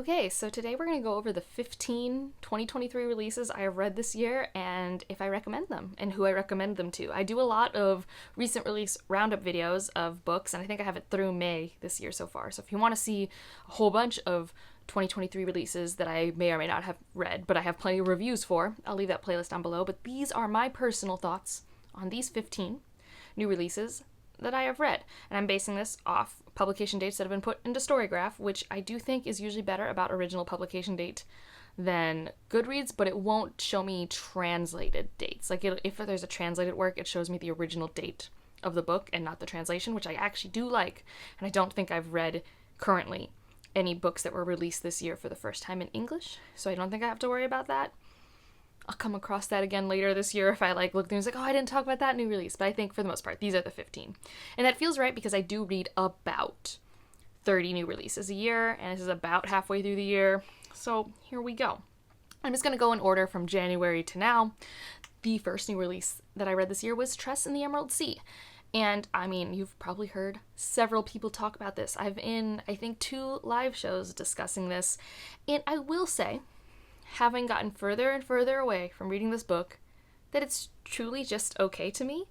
Okay, so today we're going to go over the 15 2023 releases I have read this year and if I recommend them and who I recommend them to. I do a lot of recent release roundup videos of books, and I think I have it through May this year so far. So if you want to see a whole bunch of 2023 releases that I may or may not have read, but I have plenty of reviews for, I'll leave that playlist down below. But these are my personal thoughts on these 15 new releases that I have read, and I'm basing this off publication dates that have been put into Storygraph, which I do think is usually better about original publication date than Goodreads, but it won't show me translated dates. Like, if there's a translated work, it shows me the original date of the book and not the translation, which I actually do like, and I don't think I've read currently any books that were released this year for the first time in English, so I don't think I have to worry about that. I'll come across that again later this year if I look through and it's oh, I didn't talk about that new release. But I think for the most part, these are the 15. And that feels right because I do read about 30 new releases a year, and this is about halfway through the year. So here we go. I'm just going to go in order from January to now. The first new release that I read this year was Tress in the Emerald Sea. And I mean, you've probably heard several people talk about this. I've in, I think, 2 live shows discussing this. And I will say, having gotten further and further away from reading this book, that it's truly just okay to me.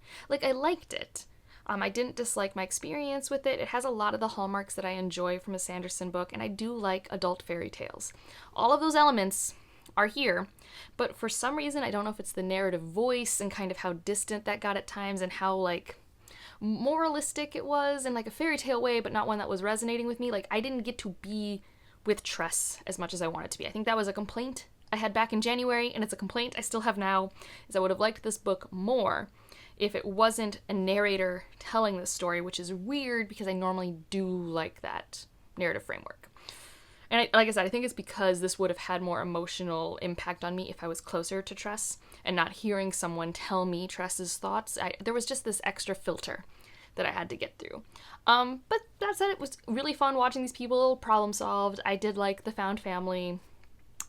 I liked it. I didn't dislike my experience with it. It has a lot of the hallmarks that I enjoy from a Sanderson book, and I do like adult fairy tales. All of those elements are here, but for some reason, I don't know if it's the narrative voice and kind of how distant that got at times and how, moralistic it was in, a fairy tale way, but not one that was resonating with me. I didn't get to be with Tress as much as I wanted to be. I think that was a complaint I had back in January, and it's a complaint I still have now, is I would have liked this book more if it wasn't a narrator telling this story, which is weird because I normally do like that narrative framework. And like I said, I think it's because this would have had more emotional impact on me if I was closer to Tress and not hearing someone tell me Tress's thoughts. There was just this extra filter that I had to get through. But that said, it was really fun watching these people problem solved. I did like the found family.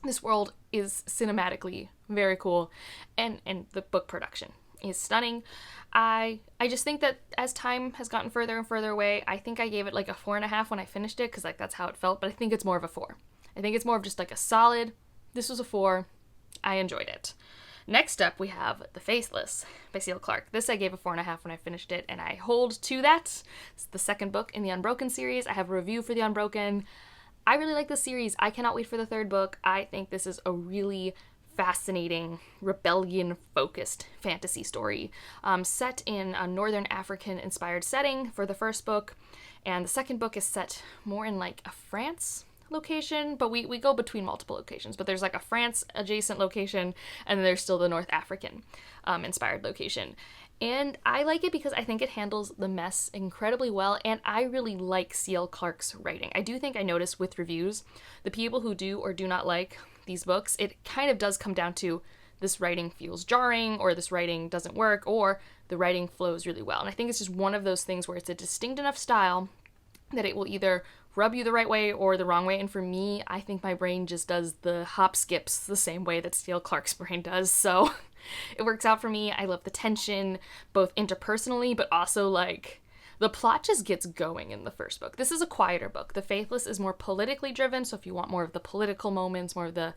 This world is cinematically very cool, and the book production is stunning. I just think that as time has gotten further and further away, I think I gave it a 4.5 when I finished it, because that's how it felt, but I think it's more of a 4. I think it's more of just a solid, this was a 4, I enjoyed it. Next up, we have The Faceless by C.L. Clarke. This I gave a 4.5 when I finished it, and I hold to that. It's the second book in the Unbroken series. I have a review for the Unbroken. I really like this series. I cannot wait for the third book. I think this is a really fascinating, rebellion-focused fantasy story set in a Northern African-inspired setting for the first book, and the second book is set more in a France location, but we go between multiple locations, but there's a France adjacent location, and then there's still the North African inspired location. And I like it because I think it handles the mess incredibly well, and I really like C.L. Clarke's writing. I do think I noticed with reviews, the people who do or do not like these books, it kind of does come down to this writing feels jarring, or this writing doesn't work, or the writing flows really well. And I think it's just one of those things where it's a distinct enough style that it will either rub you the right way or the wrong way. And for me, I think my brain just does the hop skips the same way that C.L. Clarke's brain does. So it works out for me. I love the tension, both interpersonally, but also the plot just gets going in the first book. This is a quieter book. The Faithless is more politically driven. So if you want more of the political moments, more of the,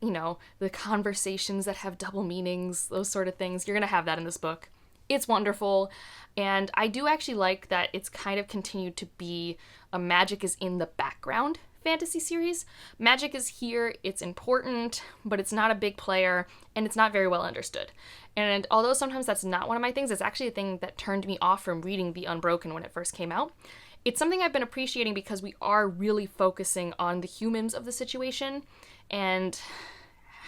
the conversations that have double meanings, those sort of things, you're going to have that in this book. It's wonderful, and I do actually like that it's kind of continued to be a magic is in the background fantasy series. Magic is here, it's important, but it's not a big player, and it's not very well understood. And although sometimes that's not one of my things, it's actually a thing that turned me off from reading The Unbroken when it first came out. It's something I've been appreciating because we are really focusing on the humans of the situation, and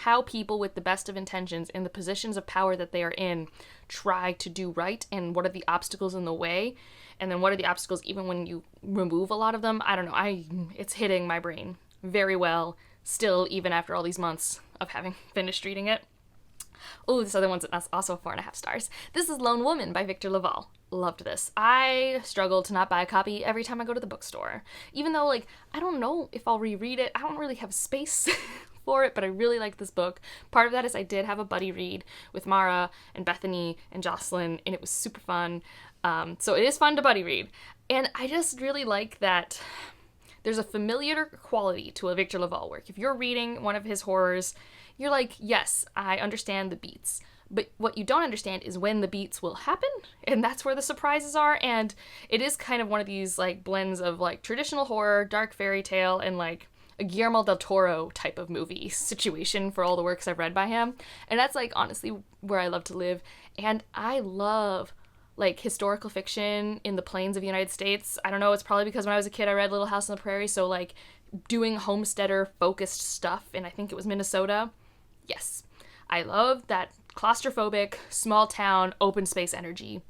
how people with the best of intentions in the positions of power that they are in try to do right, and what are the obstacles in the way, and then what are the obstacles even when you remove a lot of them. I don't know, it's hitting my brain very well still, even after all these months of having finished reading it. Oh, this other one's also 4.5 stars. This is Lone Woman by Victor Laval. Loved this. I struggle to not buy a copy every time I go to the bookstore. Even though, I don't know if I'll reread it. I don't really have space for it, but I really like this book. Part of that is I did have a buddy read with Mara and Bethany and Jocelyn, and it was super fun. So it is fun to buddy read. And I just really like that there's a familiar quality to a Victor Laval work. If you're reading one of his horrors, you're like, yes, I understand the beats. But what you don't understand is when the beats will happen, and that's where the surprises are. And it is kind of one of these like blends of like traditional horror, dark fairy tale, and like a Guillermo del Toro type of movie situation for all the works I've read by him. And that's like honestly where I love to live. And I love like historical fiction in the plains of the United States. I don't know, it's probably because when I was a kid I read Little House on the Prairie, so like doing homesteader focused stuff, and I think it was Minnesota. Yes, I love that claustrophobic, small town, open space energy.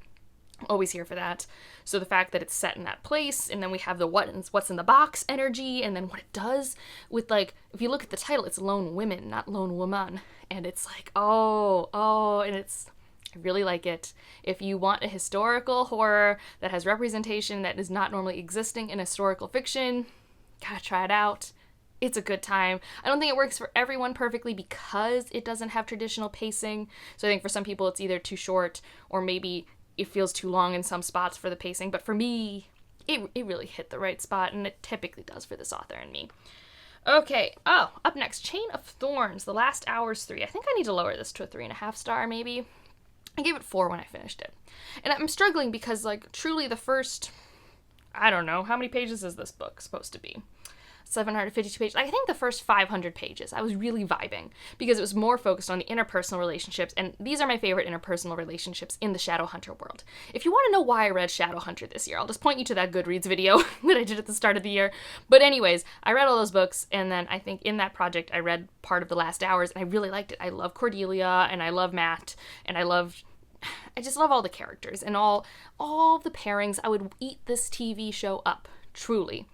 Always here for that. So the fact that it's set in that place, and then we have the what's in the box energy, and then what it does with, like, if you look at the title, it's Lone Women, not Lone Woman. And it's like, and it's, I really like it. If you want a historical horror that has representation that is not normally existing in historical fiction, gotta try it out. It's a good time. I don't think it works for everyone perfectly because it doesn't have traditional pacing. So I think for some people it's either too short or maybe it feels too long in some spots for the pacing. But for me, it really hit the right spot, and it typically does for this author and me. Okay, up next, Chain of Thorns, The Last Hours 3. I think I need to lower this to a 3.5 star maybe. I gave it 4 when I finished it. And I'm struggling because, like, truly the first, I don't know, how many pages is this book supposed to be? 752 pages. I think the first 500 pages, I was really vibing because it was more focused on the interpersonal relationships, and these are my favorite interpersonal relationships in the Shadowhunter world. If you want to know why I read Shadowhunter this year, I'll just point you to that Goodreads video that I did at the start of the year. But anyways, I read all those books, and then I think in that project I read part of The Last Hours, and I really liked it. I love Cordelia, and I love Matt, and I just love all the characters and all the pairings. I would eat this TV show up, truly.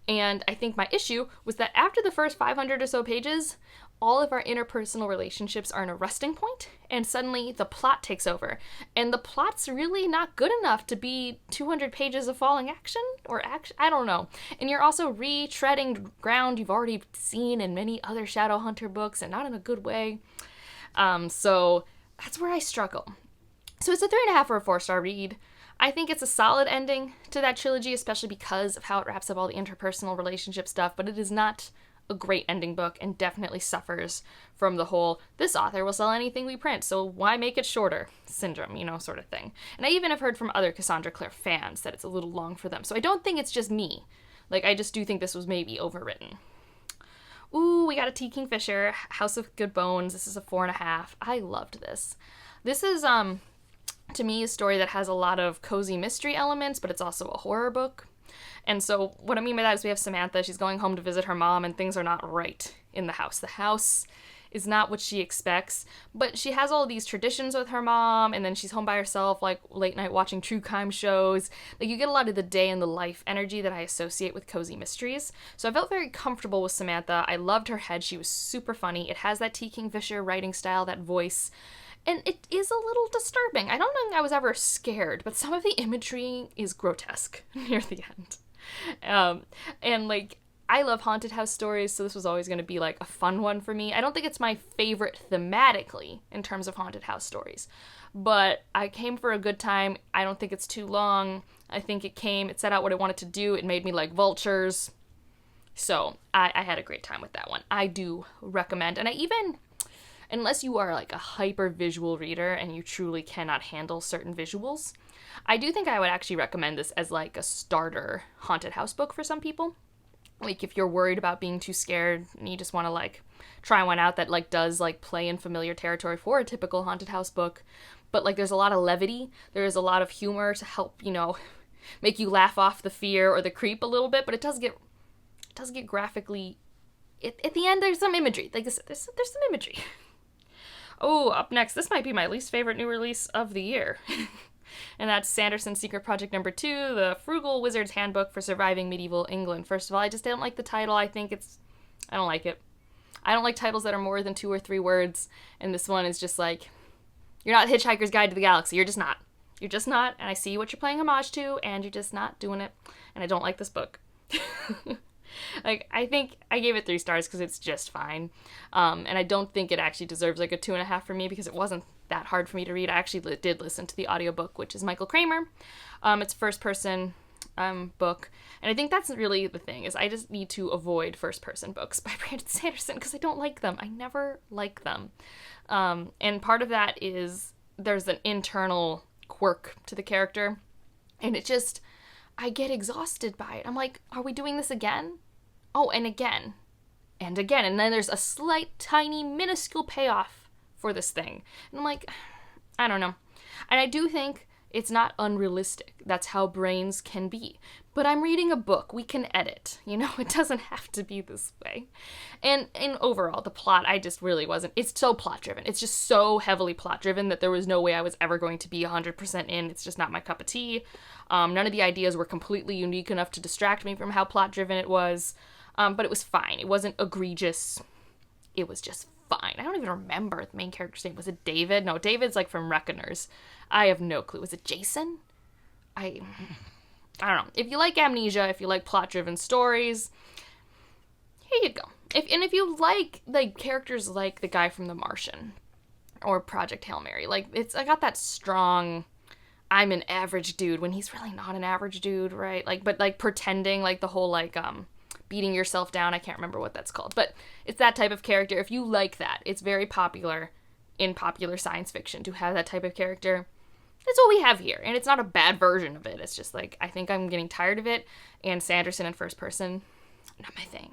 And I think my issue was that after the first 500 or so pages, all of our interpersonal relationships are in a resting point, and suddenly the plot takes over. And the plot's really not good enough to be 200 pages of falling action, I don't know. And you're also retreading ground you've already seen in many other Shadowhunter books, and not in a good way. So that's where I struggle. So it's a 3.5 or a 4-star read. I think it's a solid ending to that trilogy, especially because of how it wraps up all the interpersonal relationship stuff, but it is not a great ending book and definitely suffers from the whole, this author will sell anything we print, so why make it shorter syndrome, sort of thing. And I even have heard from other Cassandra Clare fans that it's a little long for them, so I don't think it's just me. Like, I just do think this was maybe overwritten. Ooh, we got a T. Kingfisher, House of Good Bones. This is a 4.5. I loved this. This is, to me, a story that has a lot of cozy mystery elements, but it's also a horror book. And so what I mean by that is we have Samantha. She's going home to visit her mom, and things are not right in the house. The house is not what she expects, but she has all these traditions with her mom, and then she's home by herself, like late night watching true crime shows. Like, you get a lot of the day in the life energy that I associate with cozy mysteries. So I felt very comfortable with Samantha. I loved her head. She was super funny. It has that T. Kingfisher writing style, that voice. And it is a little disturbing. I don't think I was ever scared, but some of the imagery is grotesque near the end. And, like, I love haunted house stories, so this was always going to be, like, a fun one for me. I don't think it's my favorite thematically in terms of haunted house stories, but I came for a good time. I don't think it's too long. I think it set out what it wanted to do. It made me like vultures. So I had a great time with that one. I do recommend, and unless you are like a hyper visual reader and you truly cannot handle certain visuals, I do think I would actually recommend this as like a starter haunted house book for some people. Like, if you're worried about being too scared and you just want to like try one out that like does like play in familiar territory for a typical haunted house book, but like there's a lot of levity, there is a lot of humor to help, make you laugh off the fear or the creep a little bit, but it does get graphically, at the end there's some imagery, like there's some imagery. Oh, up next, this might be my least favorite new release of the year. And that's Sanderson's Secret Project number 2, The Frugal Wizard's Handbook for Surviving Medieval England. First of all, I just don't like the title. I don't like it. I don't like titles that are more than 2 or 3 words, and this one is just like, you're not Hitchhiker's Guide to the Galaxy. You're just not. You're just not, and I see what you're playing homage to, and you're just not doing it, and I don't like this book. Like, I think I gave it 3 stars because it's just fine. And I don't think it actually deserves like a 2.5 for me because it wasn't that hard for me to read. I actually did listen to the audiobook, which is Michael Kramer. It's first person book. And I think that's really the thing, is I just need to avoid first-person books by Brandon Sanderson because I don't like them. I never like them. And part of that is there's an internal quirk to the character. And it just, I get exhausted by it. I'm like, are we doing this again? Oh, and again. And again. And then there's a slight, tiny, minuscule payoff for this thing. And I'm like, I don't know. And I do think it's not unrealistic. That's how brains can be. But I'm reading a book. We can edit. You know, it doesn't have to be this way. And overall, the plot, I just really wasn't. It's so plot-driven. It's just so heavily plot-driven that there was no way I was ever going to be 100% in. It's just not my cup of tea. None of the ideas were completely unique enough to distract me from how plot-driven it was. But it was fine. It wasn't egregious. It was just fine. I don't even remember the main character's name. Was it David? No, David's like from Reckoners. I have no clue. Was it Jason? I don't know. If you like Amnesia, if you like plot-driven stories, here you go. If you like characters like the guy from The Martian or Project Hail Mary, I got that strong, I'm an average dude when he's really not an average dude, right? But pretending, the whole beating yourself down. I can't remember what that's called, but it's that type of character. If you like that, it's very popular in popular science fiction to have that type of character. That's what we have here, and it's not a bad version of it. It's just I think I'm getting tired of it, and Sanderson in first person, not my thing.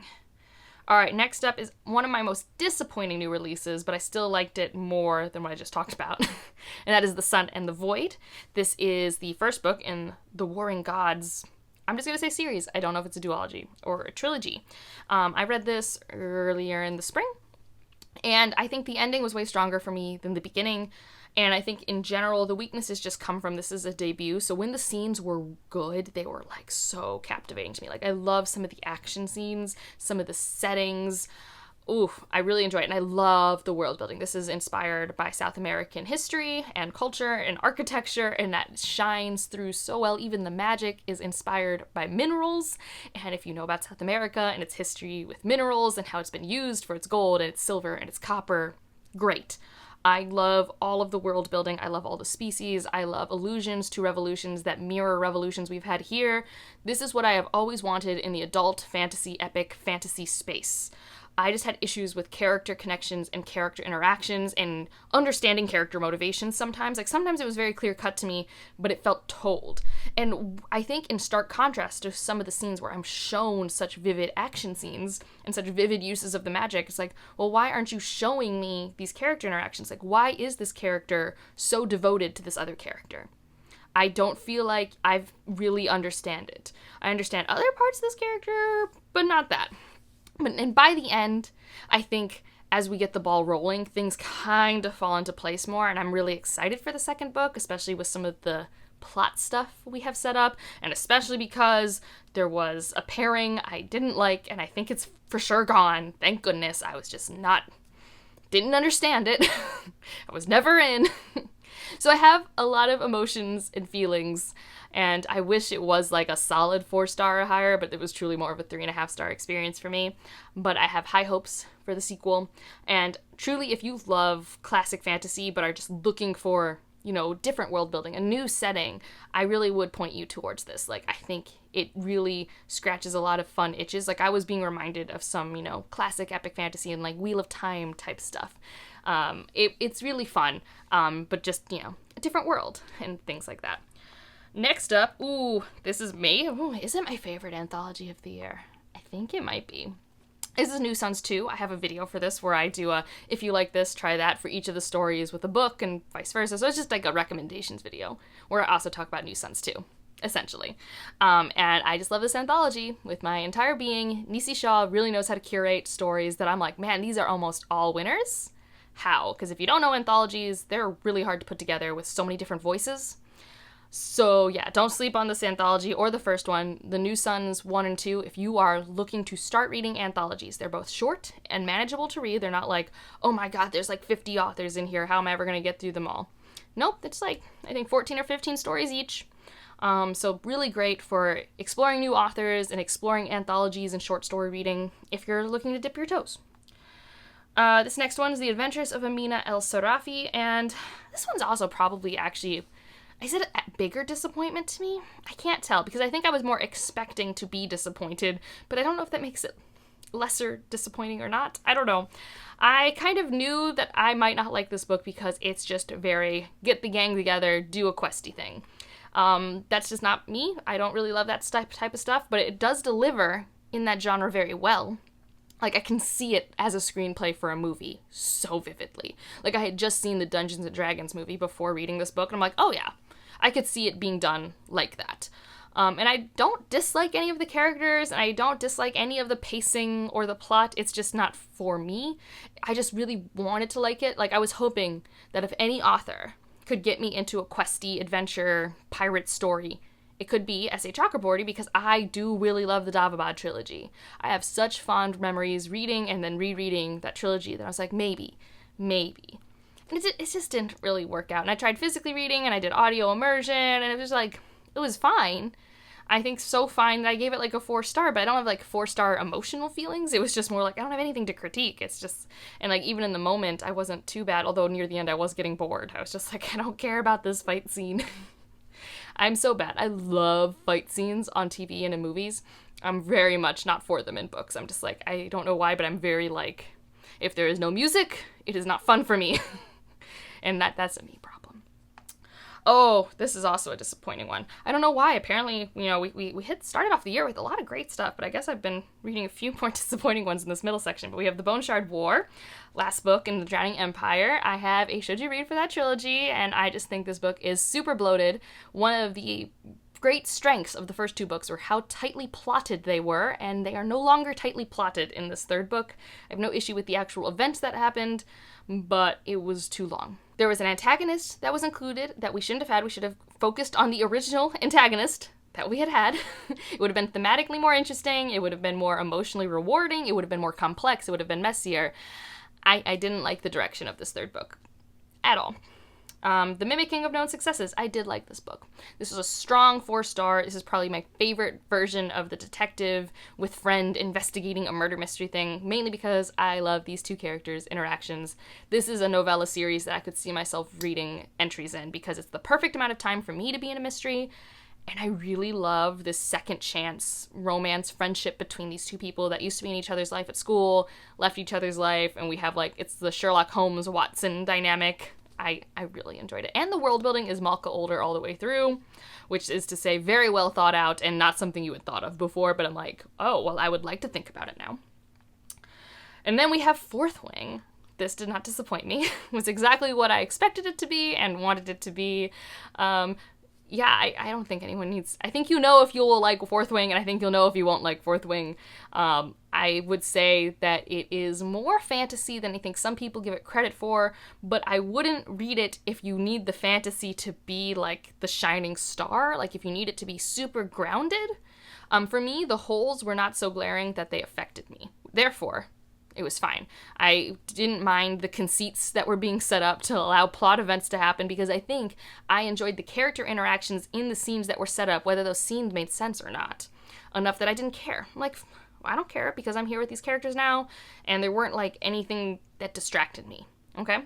All right, next up is one of my most disappointing new releases, but I still liked it more than what I just talked about, and that is The Sun and the Void. This is the first book in the Warring Gods, I'm just going to say series. I don't know if it's a duology or a trilogy. I read this earlier in the spring, and I think the ending was way stronger for me than the beginning. And I think in general, the weaknesses just come from this is a debut. So when the scenes were good, they were so captivating to me. I love some of the action scenes, some of the settings. Oof, I really enjoy it. And I love the world building. This is inspired by South American history and culture and architecture, and that shines through so well. Even the magic is inspired by minerals. And if you know about South America and its history with minerals and how it's been used for its gold and its silver and its copper, great. I love all of the world building. I love all the species. I love allusions to revolutions that mirror revolutions we've had here. This is what I have always wanted in the adult fantasy, epic fantasy space. I just had issues with character connections and character interactions and understanding character motivations sometimes. Sometimes it was very clear cut to me, but it felt told. And I think in stark contrast to some of the scenes where I'm shown such vivid action scenes and such vivid uses of the magic, it's well, why aren't you showing me these character interactions? Why is this character so devoted to this other character? I don't feel like I've really understand it. I understand other parts of this character, but not that. And by the end, I think as we get the ball rolling, things kind of fall into place more, and I'm really excited for the second book, especially with some of the plot stuff we have set up, and especially because there was a pairing I didn't like, and I think it's for sure gone. Thank goodness. I was just didn't understand it. I was never in. So I have a lot of emotions and feelings, and I wish it was a solid 4-star or higher, but it was truly more of a 3.5-star experience for me. But I have high hopes for the sequel, and truly, if you love classic fantasy but are just looking for, different world building, a new setting, I really would point you towards this. I think it really scratches a lot of fun itches. I was being reminded of some, classic epic fantasy and Wheel of Time type stuff. It's really fun, but just, a different world and things like that. Next up, this is me. Is it my favorite anthology of the year? I think it might be. This is New Sons 2. I have a video for this where I do if you like this, try that for each of the stories with a book and vice versa. So it's just a recommendations video where I also talk about New Sons 2, essentially. And I just love this anthology with my entire being. Nisi Shaw really knows how to curate stories that I'm man, these are almost all winners. How? Because if you don't know anthologies, they're really hard to put together with so many different voices. So yeah, don't sleep on this anthology or the first one, The New Sons 1 and 2, if you are looking to start reading anthologies. They're both short and manageable to read. They're not oh my god, there's 50 authors in here. How am I ever going to get through them all? Nope, it's I think 14 or 15 stories each. So really great for exploring new authors and exploring anthologies and short story reading if you're looking to dip your toes. This next one is The Adventures of Amina El Sarafi, and this one's also probably actually Is it a bigger disappointment to me? I can't tell, because I think I was more expecting to be disappointed, but I don't know if that makes it lesser disappointing or not. I don't know. I kind of knew that I might not like this book because it's just very get the gang together, do a questy thing. That's just not me. I don't really love that type of stuff, but it does deliver in that genre very well. Like, I can see it as a screenplay for a movie so vividly. Like, I had just seen the Dungeons & Dragons movie before reading this book, and I'm like, oh yeah, I could see it being done like that. And I don't dislike any of the characters, and I don't dislike any of the pacing or the plot. It's just not for me. I just really wanted to like it. Like, I was hoping that if any author could get me into a questy adventure pirate story, it could be S.A. Chakraborty, because I do really love the Davabad trilogy. I have such fond memories reading and then rereading that trilogy that I was like, maybe. And it just didn't really work out. And I tried physically reading, and I did audio immersion, and it was like, it was fine. I think so fine that I gave it like a 4-star, but I don't have like 4-star emotional feelings. It was just more like, I don't have anything to critique. It's just, and like even in the moment, I wasn't too bad, although near the end I was getting bored. I was just like, I don't care about this fight scene. I'm so bad. I love fight scenes on TV and in movies. I'm very much not for them in books. I'm just like, I don't know why, but I'm very like, if there is no music, it is not fun for me. And that's a me problem. Oh, this is also a disappointing one. I don't know why. Apparently, you know, we started off the year with a lot of great stuff, but I guess I've been reading a few more disappointing ones in this middle section. But we have The Bone Shard War, last book in the Drowning Empire. I have a should you read for that trilogy, and I just think this book is super bloated. One of the great strengths of the first 2 books were how tightly plotted they were, and they are no longer tightly plotted in this 3rd book. I have no issue with the actual events that happened, but it was too long. There was an antagonist that was included that we shouldn't have had. We should have focused on the original antagonist that we had. It would have been thematically more interesting. It would have been more emotionally rewarding. It would have been more complex. It would have been messier. I didn't like the direction of this 3rd book at all. The Mimicking of Known Successes. I did like this book. This was a strong 4-star. This is probably my favorite version of the detective with friend investigating a murder mystery thing, mainly because I love these 2 characters' interactions. This is a novella series that I could see myself reading entries in because it's the perfect amount of time for me to be in a mystery. And I really love this second chance romance friendship between these 2 people that used to be in each other's life at school, left each other's life, and we have like, it's the Sherlock Holmes-Watson dynamic. I really enjoyed it. And the world building is Malka Older all the way through, which is to say very well thought out and not something you had thought of before, but I'm like, oh, well, I would like to think about it now. And then we have Fourth Wing. This did not disappoint me. It was exactly what I expected it to be and wanted it to be. I don't think anyone needs... I think you know if you'll like Fourth Wing, and I think you'll know if you won't like Fourth Wing. I would say that it is more fantasy than I think some people give it credit for, but I wouldn't read it if you need the fantasy to be like the shining star, like if you need it to be super grounded. For me, the holes were not so glaring that they affected me. Therefore, it was fine. I didn't mind the conceits that were being set up to allow plot events to happen because I think I enjoyed the character interactions in the scenes that were set up, whether those scenes made sense or not, enough that I didn't care. I'm like, I don't care because I'm here with these characters now, and there weren't like anything that distracted me. Okay?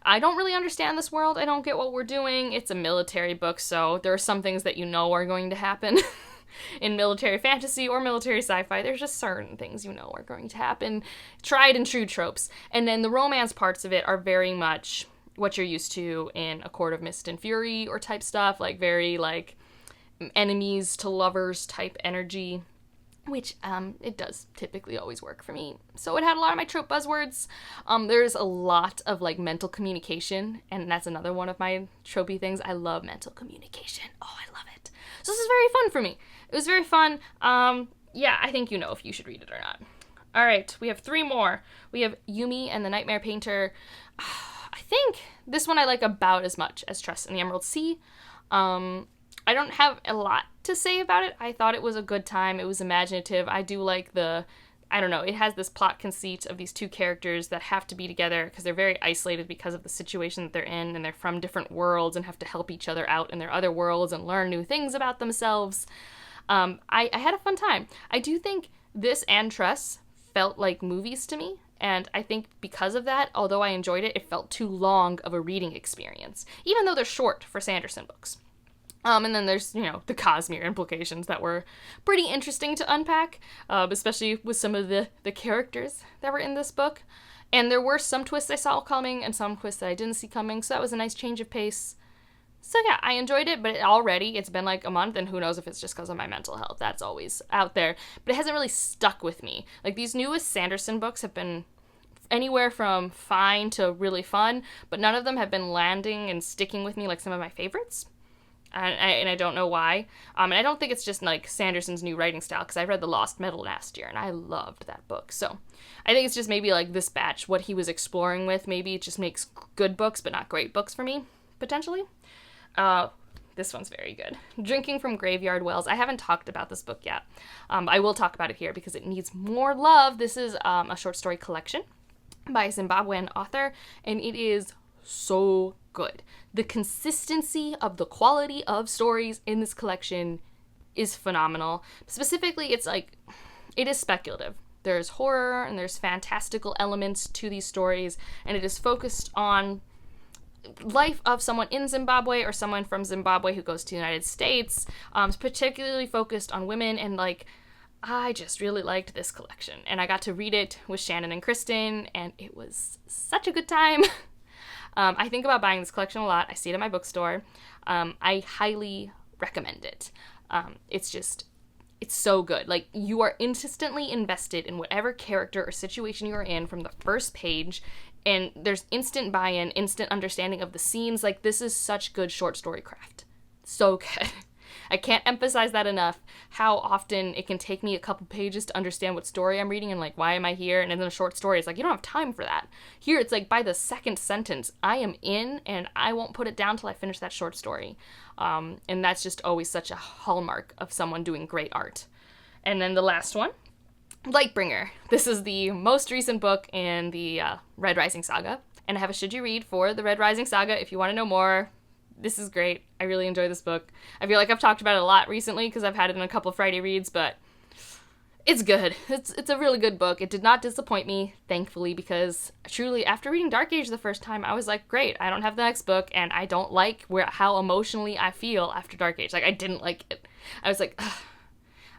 I don't really understand this world. I don't get what we're doing. It's a military book, so there are some things that you know are going to happen. In military fantasy or military sci-fi, there's just certain things you know are going to happen. Tried and true tropes. And then the romance parts of it are very much what you're used to in A Court of Mist and Fury or type stuff, like very like enemies to lovers type energy, which it does typically always work for me. So it had a lot of my trope buzzwords. There's a lot of like mental communication, and that's another one of my tropey things. I love mental communication. Oh, I love it. So this is very fun for me. It was very fun. I think you know if you should read it or not. All right, we have 3 more. We have Yumi and the Nightmare Painter. I think this one I like about as much as Trust in the Emerald Sea. I don't have a lot to say about it. I thought it was a good time. It was imaginative. I do like it has this plot conceit of these 2 characters that have to be together because they're very isolated because of the situation that they're in, and they're from different worlds and have to help each other out in their other worlds and learn new things about themselves. I had a fun time. I do think this and Tress felt like movies to me, and I think because of that, although I enjoyed it, it felt too long of a reading experience, even though they're short for Sanderson books. And then there's, the Cosmere implications that were pretty interesting to unpack, especially with some of the characters that were in this book. And there were some twists I saw coming and some twists that I didn't see coming, so that was a nice change of pace. So yeah, I enjoyed it, but it's been like a month, and who knows if it's just because of my mental health. That's always out there. But it hasn't really stuck with me. Like, these newest Sanderson books have been anywhere from fine to really fun, but none of them have been landing and sticking with me like some of my favorites. And I don't know why. And I don't think it's just like Sanderson's new writing style, because I read The Lost Metal last year and I loved that book. So I think it's just maybe like this batch, what he was exploring with. Maybe it just makes good books but not great books for me, potentially. This one's very good. Drinking from Graveyard Wells. I haven't talked about this book yet. I will talk about it here because it needs more love. This is a short story collection by a Zimbabwean author, and it is so good. The consistency of the quality of stories in this collection is phenomenal. Specifically, it is speculative. There's horror and there's fantastical elements to these stories, and it is focused on life of someone in Zimbabwe or someone from Zimbabwe who goes to the United States. It's particularly focused on women, and I just really liked this collection, and I got to read it with Shannon and Kristen, and it was such a good time. I think about buying this collection a lot. I see it at my bookstore. I highly recommend it. It's so good. Like, you are instantly invested in whatever character or situation you are in from the first page, and there's instant buy-in, instant understanding of the scenes. Like, this is such good short story craft. So good. I can't emphasize that enough, how often it can take me a couple pages to understand what story I'm reading and, why am I here? And in a short story, it's you don't have time for that. Here, it's by the second sentence, I am in, and I won't put it down till I finish that short story. And that's just always such a hallmark of someone doing great art. And then the last one, Lightbringer. This is the most recent book in the Red Rising saga. And I have a should you read for the Red Rising saga if you want to know more. This is great. I really enjoy this book. I feel like I've talked about it a lot recently because I've had it in a couple of Friday reads, but it's good. It's a really good book. It did not disappoint me, thankfully, because truly, after reading Dark Age the first time, I was like, great, I don't have the next book, and I don't like how emotionally I feel after Dark Age. I didn't like it. I was like, ugh,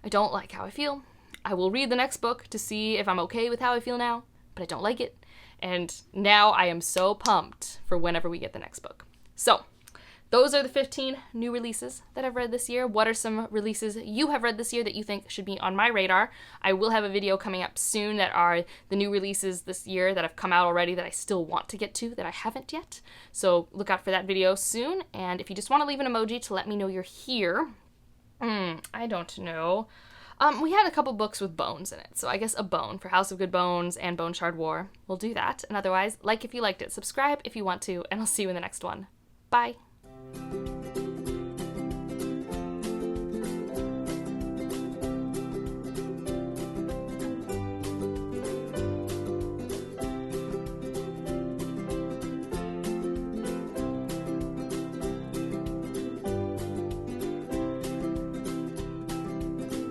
I don't like how I feel. I will read the next book to see if I'm okay with how I feel now, but I don't like it. And now I am so pumped for whenever we get the next book. So, those are the 15 new releases that I've read this year. What are some releases you have read this year that you think should be on my radar? I will have a video coming up soon that are the new releases this year that have come out already that I still want to get to that I haven't yet. So look out for that video soon. And if you just want to leave an emoji to let me know you're here. I don't know. We had a couple books with bones in it, so I guess a bone for House of Good Bones and Bone Shard War. We'll do that. And otherwise, like if you liked it, subscribe if you want to, and I'll see you in the next one. Bye.